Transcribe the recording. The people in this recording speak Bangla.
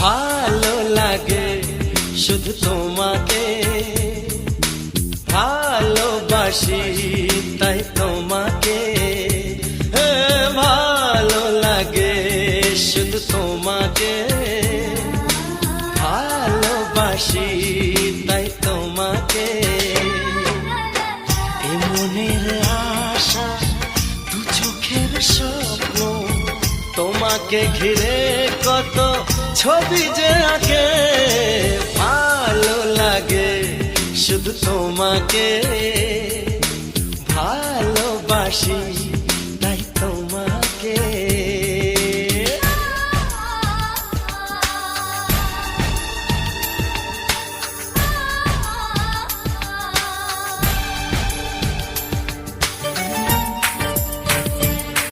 ভালো লাগে শুধু তোমাকে, ভালোবাসি তাই তোমাকে। ভালো লাগে শুধু তোমাকে, ভালোবাসি তাই তোমাকে। এ মনের আশা দু চোখের স্বপ্ন, তোমাকে ঘিরে কত ছবি যে আঁকে। ভালো লাগে শুধু তোমাকে, ভালোবাসি